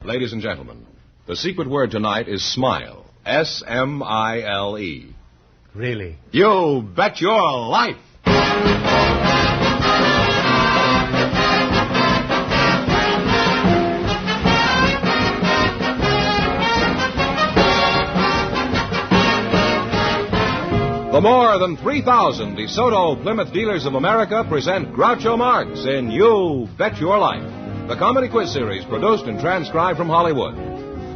Ladies and gentlemen, the secret word tonight is smile. S-M-I-L-E. Really? You bet your life! The more than 3,000 DeSoto Plymouth Dealers of America present Groucho Marx in You Bet Your Life, the comedy quiz series produced and transcribed from Hollywood.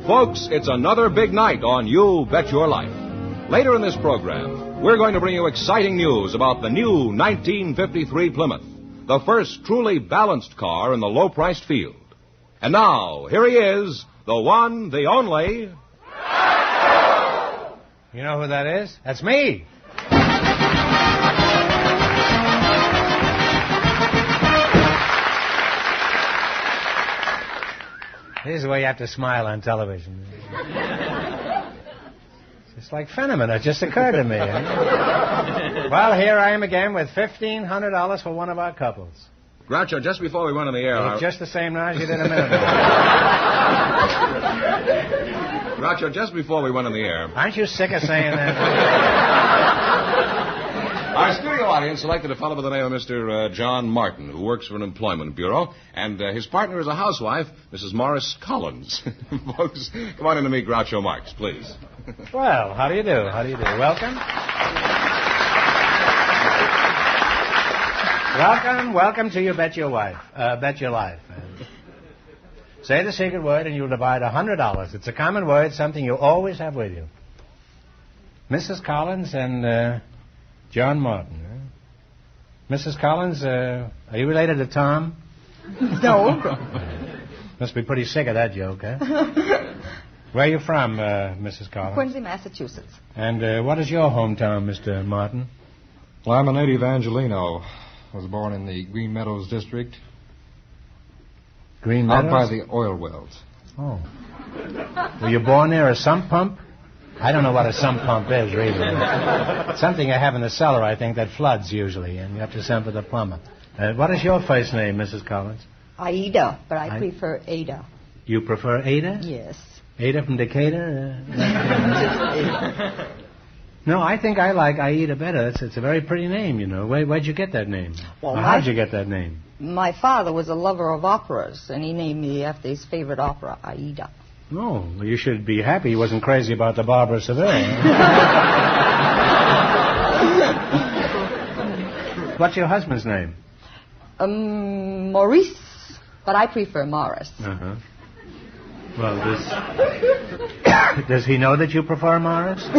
Folks, it's another big night on You Bet Your Life. Later in this program, we're going to bring you exciting news about the new 1953 Plymouth, the first truly balanced car in the low-priced field. And now, here he is, the one, the only... You know who that is? That's me. This is the way you have to smile on television. It's like Fenneman. It just occurred to me. Well, here I am again with $1,500 for one of our couples. Groucho, just before we went on the air... It's just the same now as you did a minute ago. Groucho, just before we went on the air... Aren't you sick of saying that? Our studio audience selected a fellow by the name of Mr. John Martin, who works for an employment bureau, and his partner is a housewife, Mrs. Morris Collins. Folks, come on in to meet Groucho Marx, please. Well, how do you do? How do you do? Welcome. Welcome to You Bet Your Life. Say the secret word and you'll divide $100. It's a common word, something you always have with you. Mrs. Collins and John Martin. Mrs. Collins, are you related to Tom? No. Must be pretty sick of that joke, huh? Where are you from, Mrs. Collins? Quincy, Massachusetts. And what is your hometown, Mr. Martin? Well, I'm a native Angelino. I was born in the Green Meadows district. Green Meadows? Out by the oil wells. Oh. Were you born near a sump pump? I don't know what a sump pump is, really. It's something I have in the cellar, I think, that floods usually, and you have to send for the plumber. What is your first name, Mrs. Collins? Aida, but I prefer Ada. You prefer Ada? Yes. Ada from Decatur? No, I think I like Aida better. It's a very pretty name, you know. Where'd you get that name? Well, how'd you get that name? My father was a lover of operas, and he named me after his favorite opera, Aida. Oh, well, you should be happy he wasn't crazy about the Barber of Seville. What's your husband's name? Maurice, but I prefer Morris. Uh-huh. Well, does he know that you prefer Morris? I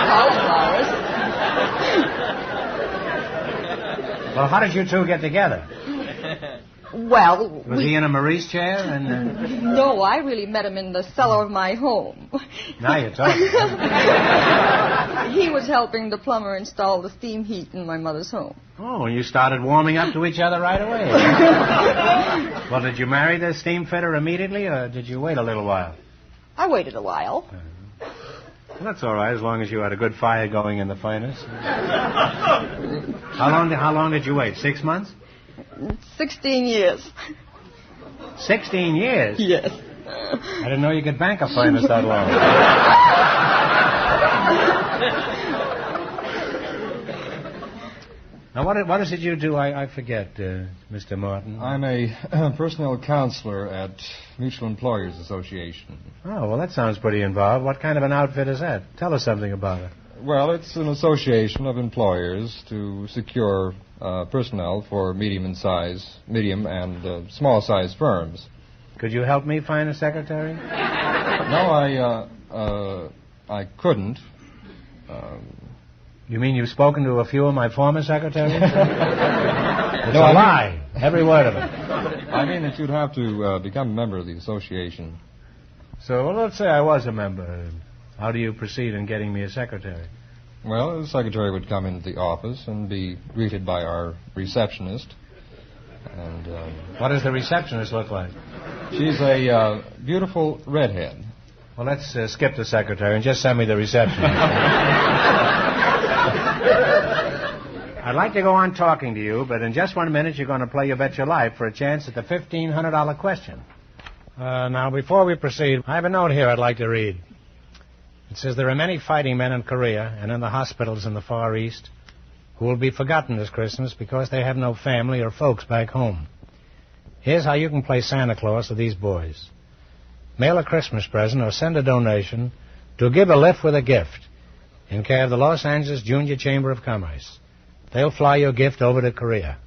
call him Morris. Well, how did you two get together? Well, was he in a Maurice chair? No, I really met him in the cellar of my home. Now you're talking. He was helping the plumber install the steam heat in my mother's home. Oh, and you started warming up to each other right away. Well, did you marry the steam fitter immediately, or did you wait a little while? I waited a while. Well, that's all right, as long as you had a good fire going in the furnace. How long did you wait? 6 months? 16 years. 16 years? Yes. I didn't know you could bank a furnace that long. Now, what is it you do? I forget, Mr. Martin. I'm a personnel counselor at Mutual Employers Association. Oh, well, that sounds pretty involved. What kind of an outfit is that? Tell us something about it. Well, it's an association of employers to secure personnel for medium and small-size firms. Could you help me find a secretary? No, I couldn't. You mean you've spoken to a few of my former secretaries? It's a lie. Every word of it. I mean that you'd have to become a member of the association. So, well, let's say I was a member. How do you proceed in getting me a secretary? Well, the secretary would come into the office and be greeted by our receptionist. And what does the receptionist look like? She's a beautiful redhead. Well, let's skip the secretary and just send me the receptionist. I'd like to go on talking to you, but in just 1 minute you're going to play You Bet Your Life for a chance at the $1,500 question. Now, before we proceed, I have a note here I'd like to read. It says, there are many fighting men in Korea and in the hospitals in the Far East who will be forgotten this Christmas because they have no family or folks back home. Here's how you can play Santa Claus to these boys. Mail a Christmas present or send a donation to Give a Lift with a Gift in care of the Los Angeles Junior Chamber of Commerce. They'll fly your gift over to Korea.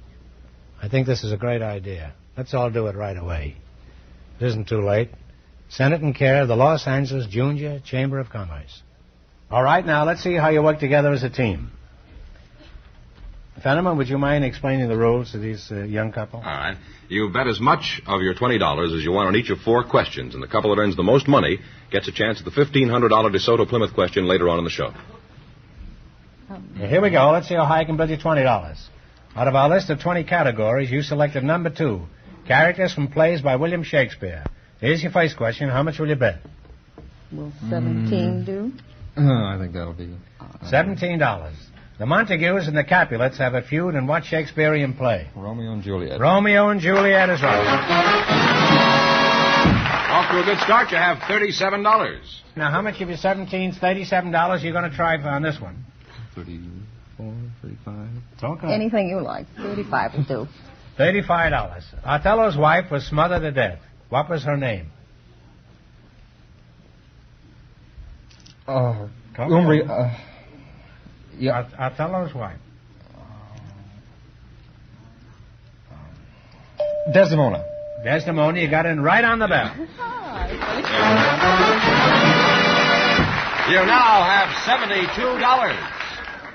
I think this is a great idea. Let's all do it right away. It isn't too late. Send it in care of the Los Angeles Junior Chamber of Commerce. All right, now let's see how you work together as a team. Fenneman, would you mind explaining the rules to these young couple? All right. You bet as much of your $20 as you want on each of 4 questions, and the couple that earns the most money gets a chance at the $1,500 DeSoto Plymouth question later on in the show. Here we go. Let's see how high I can build you $20. Out of our list of 20 categories, you selected number 2, characters from plays by William Shakespeare. Here's your first question. How much will you bet? Will 17 do? I think that'll be... $17. The Montagues and the Capulets have a feud in what Shakespearean play? Romeo and Juliet. Romeo and Juliet is right. Off to a good start. You have $37. Now, how much of your $37 you're going to try on this one? 34, 35. It's okay. Anything you like. 35 will do. $35. Othello's wife was smothered to death. What was her name? Oh, Come on. yeah. Othello's wife. Desdemona. Desdemona, you got in right on the bell. You now have $72.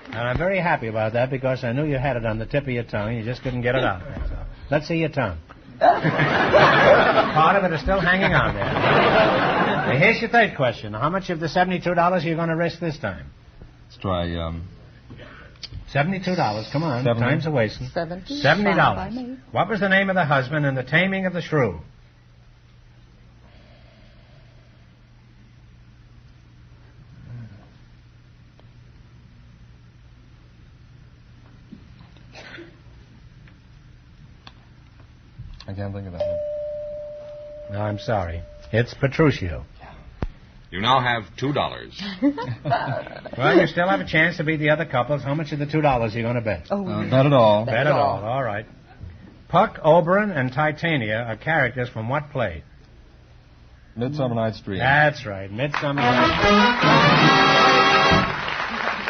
And I'm very happy about that because I knew you had it on the tip of your tongue. You just couldn't get it out. So, let's see your tongue. Part of it is still hanging on there. Now, here's your third question. How much of the $72 are you going to risk this time? Let's try, $72. Come on. 70. Time's a wasting. $70. What was the name of the husband in The Taming of the Shrew? I can't think of that one. No, I'm sorry. It's Petruchio. You now have $2. Well, you still have a chance to beat the other couples. How much of the $2 are you going to bet? Not at all. Bet at all. All right. Puck, Oberon, and Titania are characters from what play? Midsummer Night's Dream. That's right. Midsummer Night's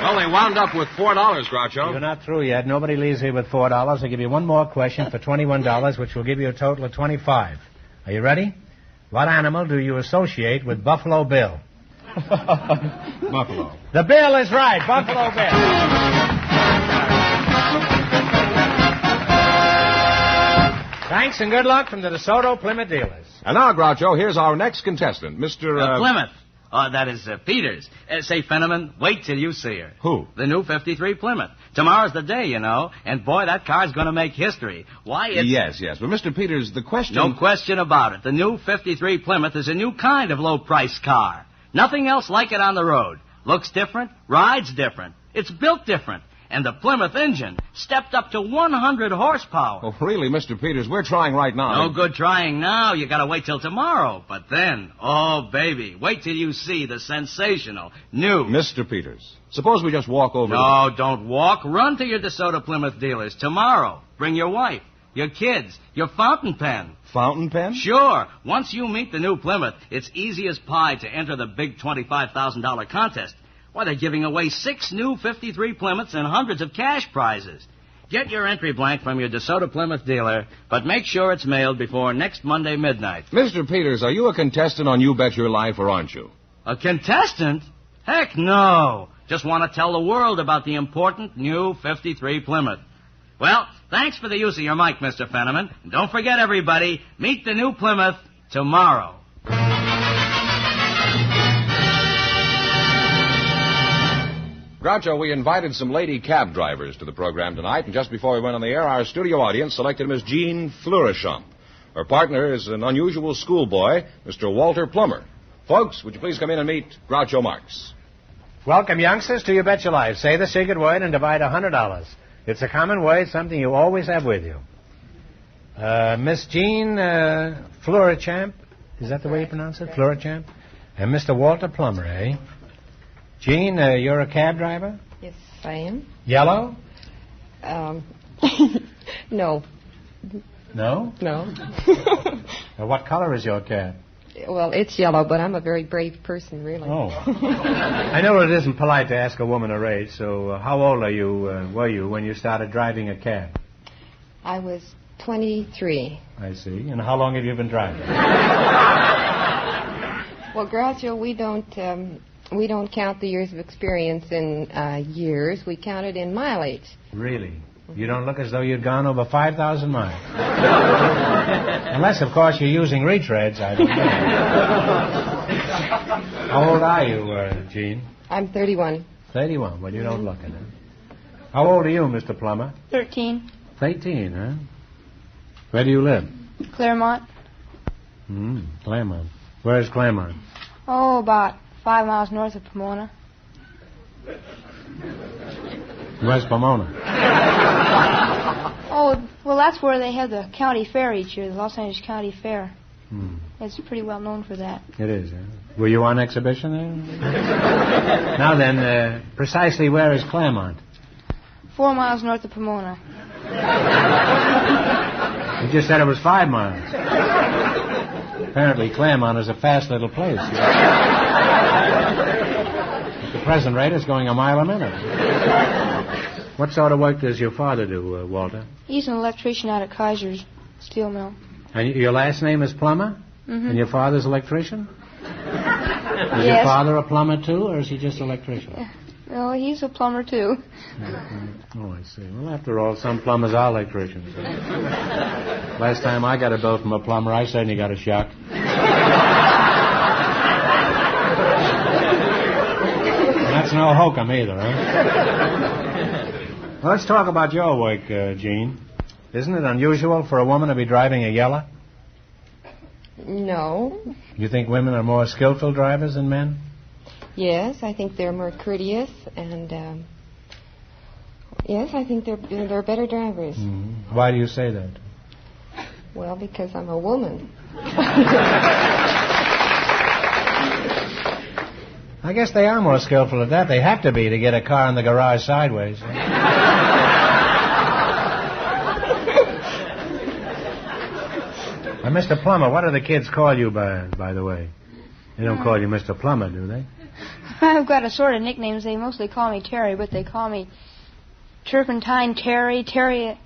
Well, they wound up with $4, Groucho. Dream. You're not through yet. Nobody leaves here with $4. I'll give you one more question for $21, which will give you a total of $25. Are you ready? What animal do you associate with Buffalo Bill? Buffalo. The Bill is right. Buffalo Bill. Thanks and good luck from the DeSoto Plymouth dealers. And now, Groucho, here's our next contestant, Mr. Plymouth. That is Peters. Say, Fenneman, wait till you see her. Who? The new 53 Plymouth. Tomorrow's the day, you know. And, boy, that car's going to make history. Why, it's... Yes. But, Mr. Peters, the question... No question about it. The new 53 Plymouth is a new kind of low-price car. Nothing else like it on the road. Looks different, rides different. It's built different. And the Plymouth engine stepped up to 100 horsepower. Oh, really, Mr. Peters, we're trying right now. No good trying now. You got to wait till tomorrow. But then, oh, baby, wait till you see the sensational new... Mr. Peters, suppose we just walk over... No, don't walk. Run to your DeSoto Plymouth dealers tomorrow. Bring your wife, your kids, your fountain pen. Fountain pen? Sure. Once you meet the new Plymouth, it's easy as pie to enter the big $25,000 contest. Why, they're giving away 6 new 53 Plymouths and hundreds of cash prizes. Get your entry blank from your DeSoto Plymouth dealer, but make sure it's mailed before next Monday midnight. Mr. Peters, are you a contestant on You Bet Your Life, or aren't you? A contestant? Heck no. Just want to tell the world about the important new 53 Plymouth. Well, thanks for the use of your mic, Mr. Fenneman. And don't forget, everybody, meet the new Plymouth tomorrow. Groucho, we invited some lady cab drivers to the program tonight, and just before we went on the air, our studio audience selected Miss Jean Fleurichamp. Her partner is an unusual schoolboy, Mr. Walter Plummer. Folks, would you please come in and meet Groucho Marx? Welcome, youngsters, to You Bet Your Life. Say the secret word and divide $100. It's a common word, something you always have with you. Miss Jean Florichamp, is that the way you pronounce it? Florichamp? And Mr. Walter Plummer, eh? Jean, you're a cab driver? Yes, I am. Yellow? No. No? No. What color is your cab? Well, it's yellow, but I'm a very brave person, really. Oh. I know it isn't polite to ask a woman her age, so how old were you when you started driving a cab? I was 23. I see. And how long have you been driving? Well, Groucho, we don't count the years of experience in years. We count it in mileage. Really? You don't look as though you'd gone over 5,000 miles. Unless, of course, you're using retreads, I don't know. How old are you, Jean? I'm 31. 31. Well, you don't look it, huh? How old are you, Mr. Plummer? 13. 18, huh? Where do you live? Claremont. Claremont. Where's Claremont? Oh, about 5 miles north of Pomona. Where's Pomona? Oh, well, that's where they have the county fair each year, the Los Angeles County Fair. It's pretty well known for that. It is, huh? Were you on exhibition there? Now then, precisely where is Claremont? 4 miles north of Pomona. You just said it was 5 miles. Apparently Claremont is a fast little place. At the present rate, it's going a mile a minute. What sort of work does your father do, Walter? He's an electrician out at Kaiser's steel mill. And your last name is Plummer? Mm-hmm. And your father's electrician? Is your father a plumber, too, or is he just an electrician? Well, he's a plumber, too. Mm-hmm. Oh, I see. Well, after all, some plumbers are electricians. Last time I got a bill from a plumber, I certainly got a shock. That's no hokum either, huh? Well, let's talk about your work, Jean. Isn't it unusual for a woman to be driving a yellow? No. You think women are more skillful drivers than men? Yes, I think they're more courteous, and yes, I think they're better drivers. Mm-hmm. Why do you say that? Well, because I'm a woman. I guess they are more skillful at that. They have to be to get a car in the garage sideways. Mr. Plummer, what do the kids call you by the way? They don't call you Mr. Plummer, do they? I've got a sort of nicknames. They mostly call me Terry, but they call me Turpentine Terry, Terry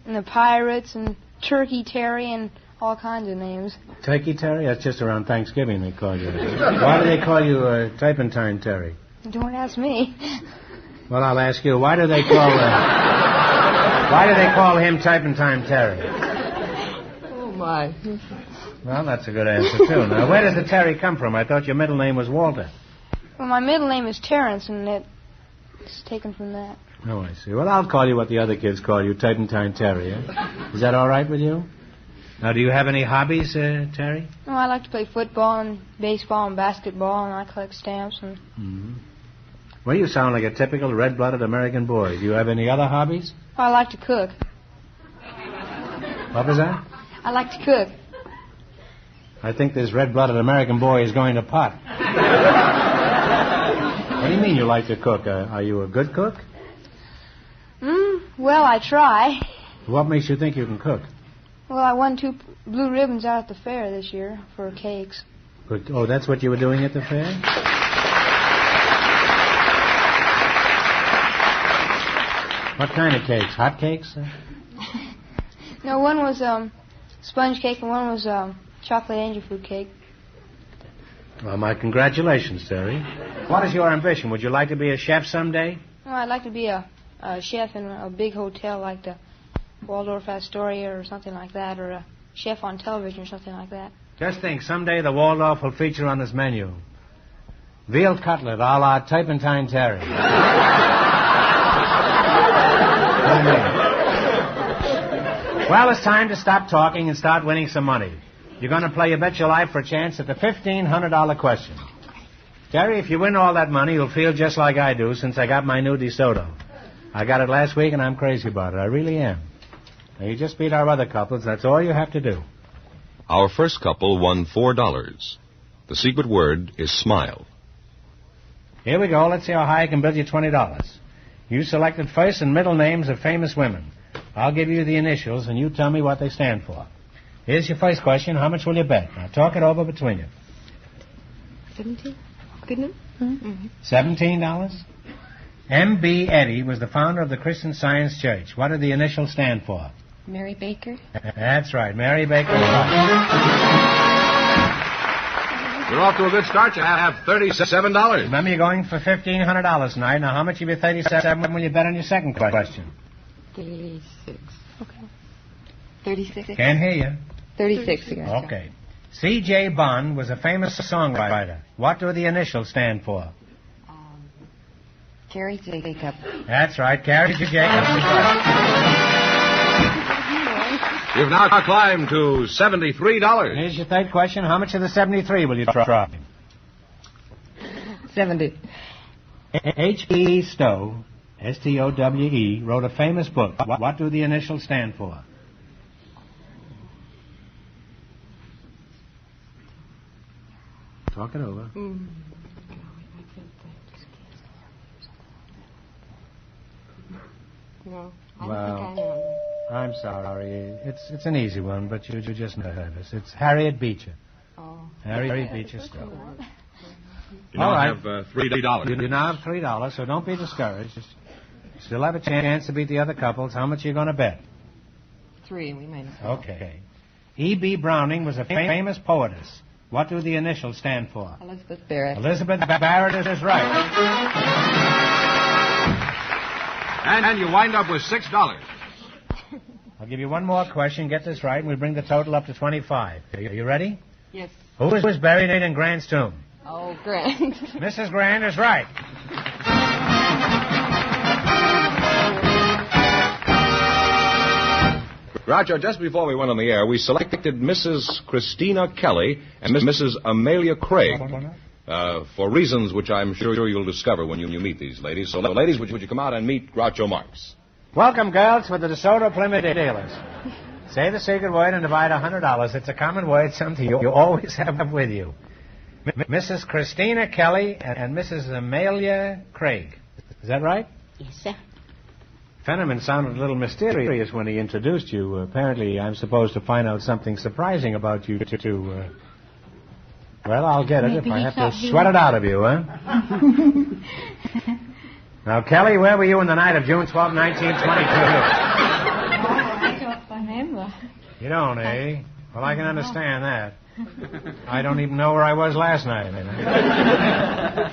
and the Pirates, and Turkey Terry, and all kinds of names. Turkey Terry? That's just around Thanksgiving they call you. Why do they call you Turpentine Terry? Don't ask me. Well, I'll ask you. Why do they call him Turpentine Terry? Oh, my. Well, that's a good answer, too. Now, where does the Terry come from? I thought your middle name was Walter. Well, my middle name is Terrence, and it's taken from that. Oh, I see. Well, I'll call you what the other kids call you, Turpentine Terry. Eh? Is that all right with you? Now, do you have any hobbies, Terry? Well, I like to play football and baseball and basketball, and I collect stamps. And Well, you sound like a typical red-blooded American boy. Do you have any other hobbies? I like to cook. What was that? I like to cook. I think this red-blooded American boy is going to pot. What do you mean you like to cook? Are you a good cook? Well, I try. What makes you think you can cook? Well, I won 2 blue ribbons out at the fair this year for cakes. Good. Oh, that's what you were doing at the fair? What kind of cakes? Hot cakes? No, one was sponge cake and one was chocolate angel food cake. Well, my congratulations, Terry. What is your ambition? Would you like to be a chef someday? Well, I'd like to be a chef in a big hotel like the Waldorf Astoria or something like that, or a chef on television or something like that. Just think, someday the Waldorf will feature on this menu. Veal cutlet a la Turpentine Terry. Well, it's time to stop talking and start winning some money. You're going to play You Bet Your Life for a chance at the $1,500 question. Terry, if you win all that money, you'll feel just like I do since I got my new DeSoto. I got it last week, and I'm crazy about it. I really am. Now, you just beat our other couples. That's all you have to do. Our first couple won $4. The secret word is smile. Here we go. Let's see how high I can build you $20. You selected first and middle names of famous women. I'll give you the initials, and you tell me what they stand for. Here's your first question. How much will you bet? Now, talk it over between you. 17? Good enough? Mm-hmm. $17? M.B. Eddy was the founder of the Christian Science Church. What do the initials stand for? Mary Baker? That's right. Mary Baker. Right. You're off to a good start. You have $37. Remember, you're going for $1,500 tonight. Now, how much of your $37 will you bet on your second question? 36. Okay. 36? Can't hear you. 36 again. Okay. C.J. Bond was a famous songwriter. What do the initials stand for? Carrie Jacob. That's right. Carrie Jacob. You've now climbed to $73. Here's your third question. How much of the 73 will you drop? 70. H.P. Stowe, S-T-O-W-E, wrote a famous book. What do the initials stand for? Talk it over. No, I don't think I Well, know. I'm sorry. It's an easy one, but you're just nervous. It's Harriet Beecher. Oh. Harriet Beecher Stowe. You now All right. have $3. You now have $3, so don't be discouraged. Still have a chance to beat the other couples. How much are you going to bet? 3, we might have. Okay. E.B. Browning was a famous poetess. What do the initials stand for? Elizabeth Barrett. Elizabeth Barrett is right. And you wind up with $6. I'll give you one more question. Get this right, and we'll bring the total up to 25. Are you ready? Yes. Who was buried in Grant's tomb? Oh, Grant. Mrs. Grant is right. Groucho, just before we went on the air, we selected Mrs. Christina Kelly and Mrs. Amelia Craig for reasons which I'm sure you'll discover when you meet these ladies. So, ladies, would you come out and meet Groucho Marx? Welcome, girls, for the DeSoto Plymouth dealers. Say the secret word and divide $100. It's a common word, something you always have with you. Mrs. Christina Kelly and Mrs. Amelia Craig. Is that right? Yes, sir. Fenneman sounded a little mysterious when he introduced you. Apparently, I'm supposed to find out something surprising about you well, I'll get it if I have to sweat it out of you, huh? Now, Kelly, where were you on the night of June 12, 1922? I don't remember. You don't, eh? Well, I can understand that. I don't even know where I was last night.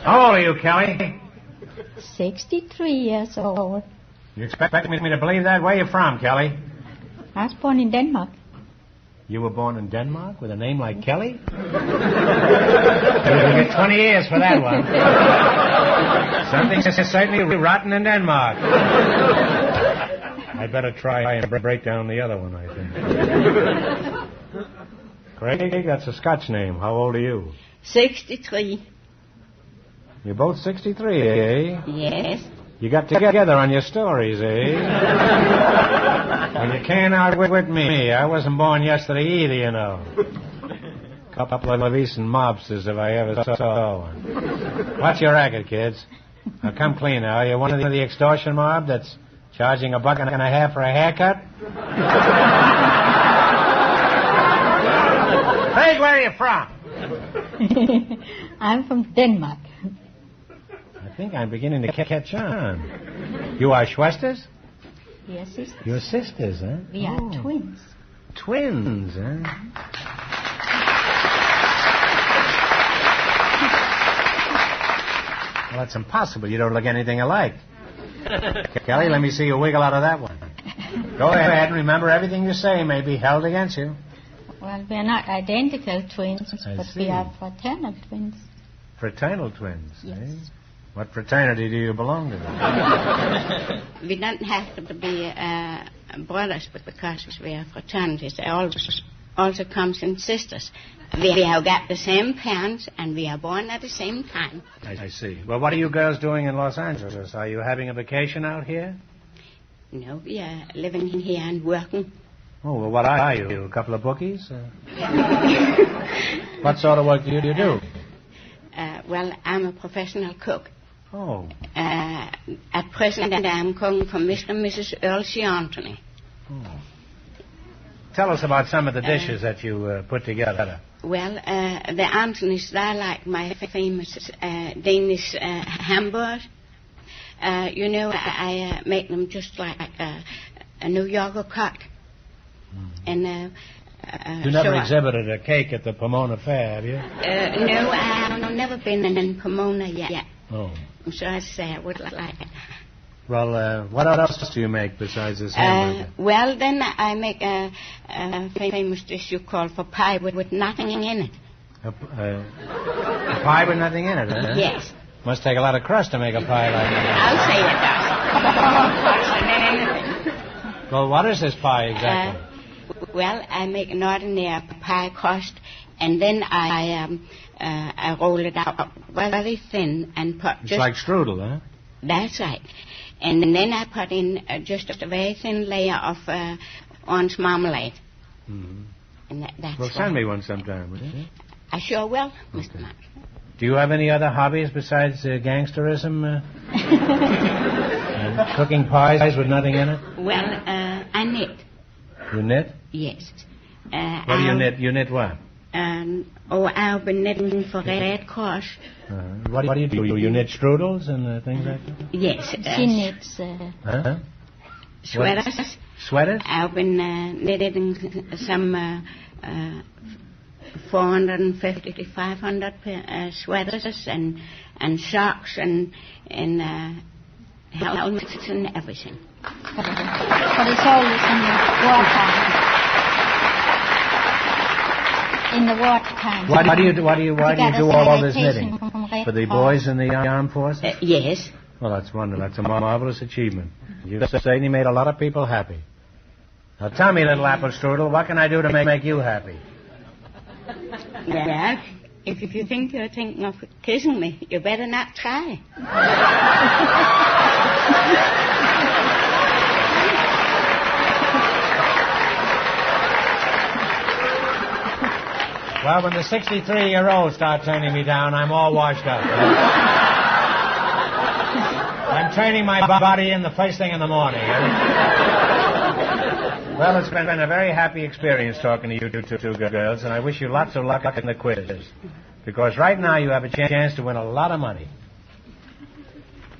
How old are you, Kelly? 63 years old. You expect me to believe that? Where are you from, Kelly? I was born in Denmark. You were born in Denmark with a name like Kelly? You'll get 20 years for that one. Something is certainly rotten in Denmark. I'd better try and break down the other one, I think. Craig, that's a Scotch name. How old are you? 63. You're both 63, eh? Yes. You got together on your stories, eh? Well, you can't outwit me. I wasn't born yesterday either, you know. Couple of Eastern mobsters if I ever saw one. What's your racket, kids? Now, come clean now. You're one of the extortion mob that's charging $1.50 for a haircut? Craig, where are you from? I'm from Denmark. I think I'm beginning to catch on. You are Schwesters? Yes, sisters. You're sisters, huh? We are twins. Twins, huh? Well, that's impossible. You don't look anything alike. Kelly, let me see you wiggle out of that one. Go ahead and remember everything you say may be held against you. Well, we are not identical twins, but see. we are fraternal twins. Fraternal twins, Yes. eh? What fraternity do you belong to? We don't have to be brothers, but because we are fraternities, they also comes in sisters. We have got the same parents, and we are born at the same time. I see. Well, what are you girls doing in Los Angeles? Are you having a vacation out here? No, we are living here and working. Oh, well, what are you? A couple of bookies? What sort of work do you do? Well, I'm a professional cook. Oh. At present, I'm cooking for Mr. and Mrs. Earl C. Anthony. Oh. Tell us about some of the dishes that you put together. Well, the Anthonys, they're like my famous Danish hamburgers. You know, I make them just like a New Yorker cut. And you never exhibited a cake at the Pomona Fair, have you? No, I've never been in Pomona yet. Oh. So I'd say I would like it. Well, what else do you make besides this hamburger? Well, then I make a famous dish you call for pie with nothing in it. A pie with nothing in it, huh? Yes. Must take a lot of crust to make a pie like that. I'll say it does. Well, what is this pie exactly? Well, I make an ordinary pie crust, and then I roll it out very thin and put It's like strudel, huh? That's right. And then I put in just a very thin layer of orange marmalade. Mm-hmm. And that's well, send me one sometime, will you? I sure will, Mr. Marx. Do you have any other hobbies besides gangsterism? And cooking pies with nothing in it? Well, I knit. You knit? Yes. What do you knit? You knit what? I've been knitting for Red Cross. What do you do? You knit strudels and things like that? Yes. She knits... Sweaters. What? Sweaters? I've been knitting some 450 to 500 sweaters and socks and helmets and everything. But it's always in the wartime. In the wartime. Why do you do all this knitting? For the boys in the armed forces? Yes. Well, that's wonderful. That's a marvelous achievement. You've certainly made a lot of people happy. Now, tell me, little apple strudel, what can I do to make you happy? Well, if you think you're thinking of kissing me, you better not try. Well, when the 63-year-olds start turning me down, I'm all washed up. I'm training my body in the first thing in the morning. Well, it's been a very happy experience talking to you two girls, and I wish you lots of luck in the quiz. Because right now you have a chance to win a lot of money.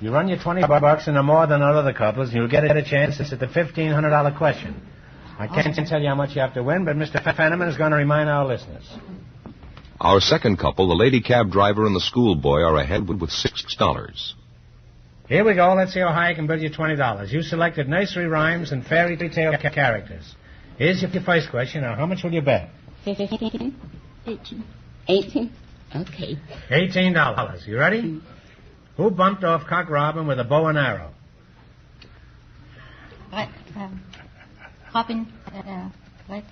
You run your $20 into more than other couples, and you'll get a chance at the $1,500 question. I can't tell you how much you have to win, but Mr. Fenneman is going to remind our listeners. Our second couple, the lady cab driver and the schoolboy, are ahead with $6. Here we go. Let's see how high I can build you $20. You selected nursery rhymes and fairy tale characters. Here's your first question. Now, how much will you bet? 15. 18. 18? Okay. $18. You ready? Who bumped off Cock Robin with a bow and arrow? Robin.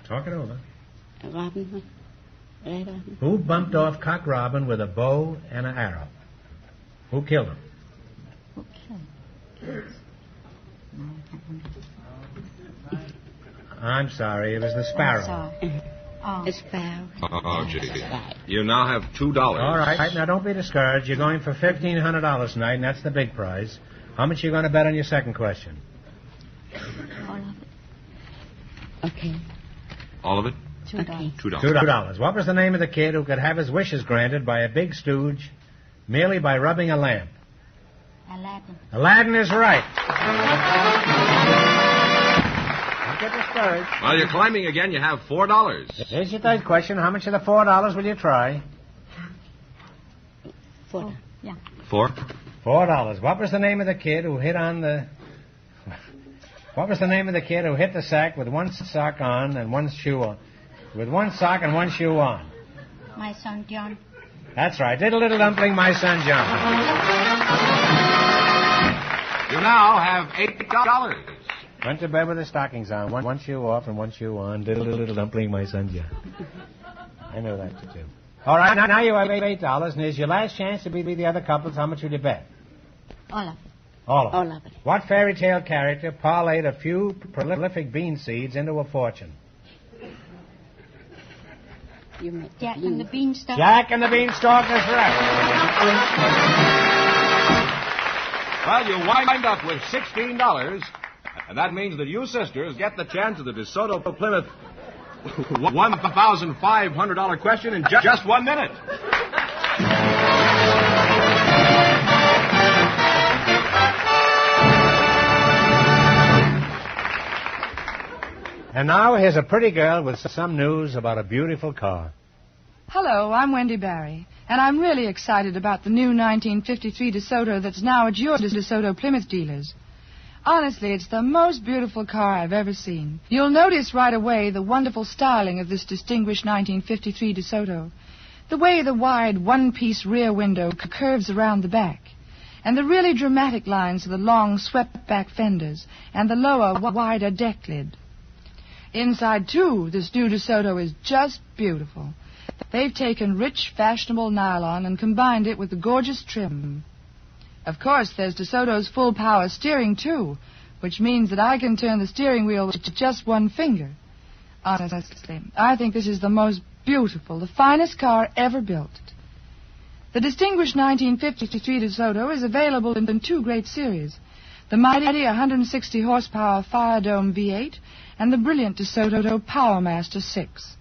Talk it over. Robin. Who bumped off Cock Robin with a bow and an arrow? Who killed him? I'm sorry, it was the sparrow. The sparrow. Oh, gee. You now have $2. All right, now don't be discouraged. You're going for $1,500 tonight, and that's the big prize. How much are you going to bet on your second question? All of it. Okay. All of it? $2. $2. What was the name of the kid who could have his wishes granted by a big stooge merely by rubbing a lamp? Aladdin. Aladdin is right. Don't get discouraged. While you're climbing again, you have $4. Here's your third question. How much of the $4 will you try? $4. Yeah. $4? $4. What was the name of the kid who hit the sack with one sock on and one shoe on? With one sock and one shoe on. My son John. That's right. Diddle diddle dumpling, my son John. You now have $8. Went to bed with his stockings on. One shoe off and one shoe on. Diddle diddle dumpling, my son John. I know that too. All right, now you have $8, and here's your last chance to beat the other couples. How much will you bet? All of it. All of it. All of it. What fairy tale character parlayed a few prolific bean seeds into a fortune? You make Jack and the Beanstalk. Jack and the Beanstalk is right. Well, you wind up with $16, and that means that you sisters get the chance of the DeSoto Plymouth $1,500 question in just 1 minute. And now here's a pretty girl with some news about a beautiful car. Hello, I'm Wendy Barry, and I'm really excited about the new 1953 DeSoto that's now at your DeSoto Plymouth dealers. Honestly, it's the most beautiful car I've ever seen. You'll notice right away the wonderful styling of this distinguished 1953 DeSoto. The way the wide one-piece rear window curves around the back, and the really dramatic lines of the long swept-back fenders, and the lower, wider deck lid. Inside, too, this new DeSoto is just beautiful. They've taken rich, fashionable nylon and combined it with the gorgeous trim. Of course, there's DeSoto's full-power steering, too, which means that I can turn the steering wheel with just one finger. Honestly, I think this is the most beautiful, the finest car ever built. The distinguished 1953 DeSoto is available in two great series, the mighty 160-horsepower Fire Dome V8 and the brilliant DeSoto Powermaster 6.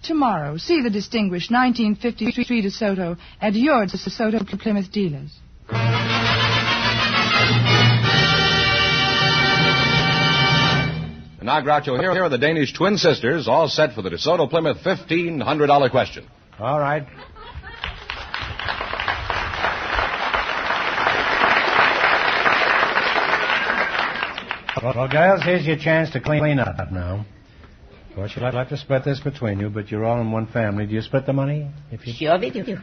Tomorrow, see the distinguished 1953 DeSoto at your DeSoto Plymouth dealers. And now, Groucho, here are the Danish twin sisters, all set for the DeSoto Plymouth $1,500 question. All right. Well, girls, here's your chance to clean up now. Of course, you'd like to split this between you, but you're all in one family. Do you split the money? Sure we do.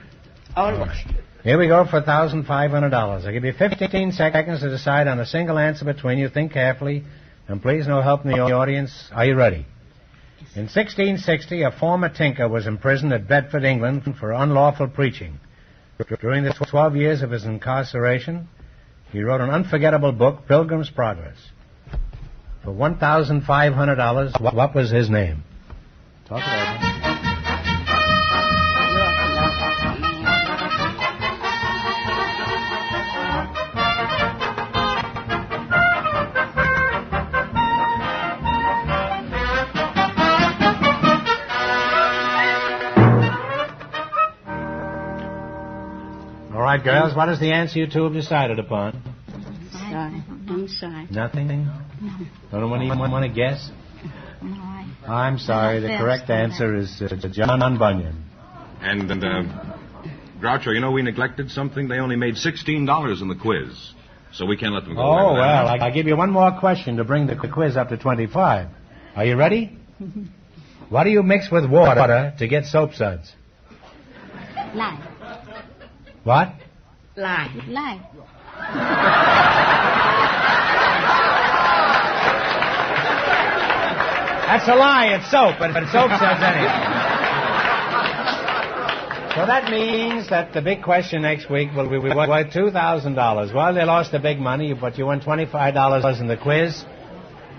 Always. Here we go for $1,500. I'll give you 15 seconds to decide on a single answer between you. Think carefully, and please no help in the audience. Are you ready? In 1660, a former tinker was imprisoned at Bedford, England, for unlawful preaching. During the 12 years of his incarceration, he wrote an unforgettable book, Pilgrim's Progress. For $1,500, what was his name? Talk about it. All right, girls, what is the answer you two have decided upon? Sorry. I'm sorry. Nothing? Don't anyone want to guess? No, I'm sorry. The correct answer is John Bunyan. And Groucho, you know we neglected something. They only made $16 in the quiz, so we can't let them go away Oh, with well, that. I'll give you one more question to bring the quiz up to 25. Are you ready? What do you mix with water to get soap suds? Lye. What? Lie. Lye. That's a lie. It's soap, but soap suds anyway. So that means that the big question next week will be worth $2,000. Well, they lost the big money, but you won $25 in the quiz.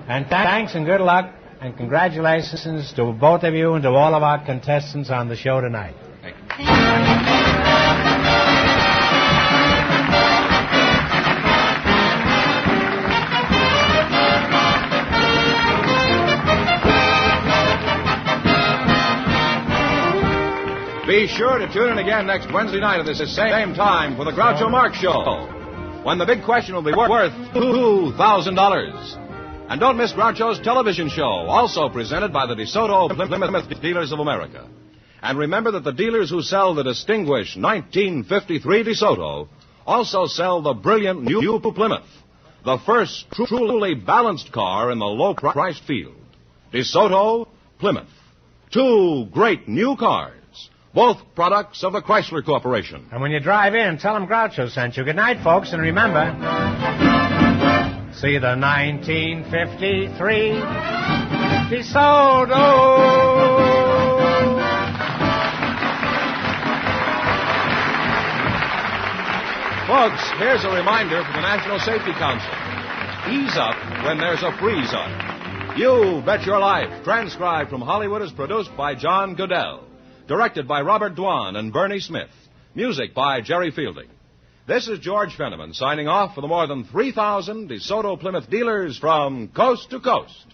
And thanks and good luck and congratulations to both of you and to all of our contestants on the show tonight. Thank you. Be sure to tune in again next Wednesday night at this same time for the Groucho Marx Show, when the big question will be worth $2,000. And don't miss Groucho's television show, also presented by the DeSoto Plymouth Dealers of America. And remember that the dealers who sell the distinguished 1953 DeSoto also sell the brilliant new Plymouth, the first truly balanced car in the low-priced field. DeSoto, Plymouth. Two great new cars, both products of the Chrysler Corporation. And when you drive in, tell them Groucho sent you. Good night, folks, and remember, see the 1953 DeSoto. folks, here's a reminder from the National Safety Council. Ease up when there's a freeze up. You Bet Your Life, transcribed from Hollywood, is produced by John Goodell. Directed by Robert Dwan and Bernie Smith. Music by Jerry Fielding. This is George Fenneman signing off for the more than 3,000 DeSoto Plymouth dealers from coast to coast.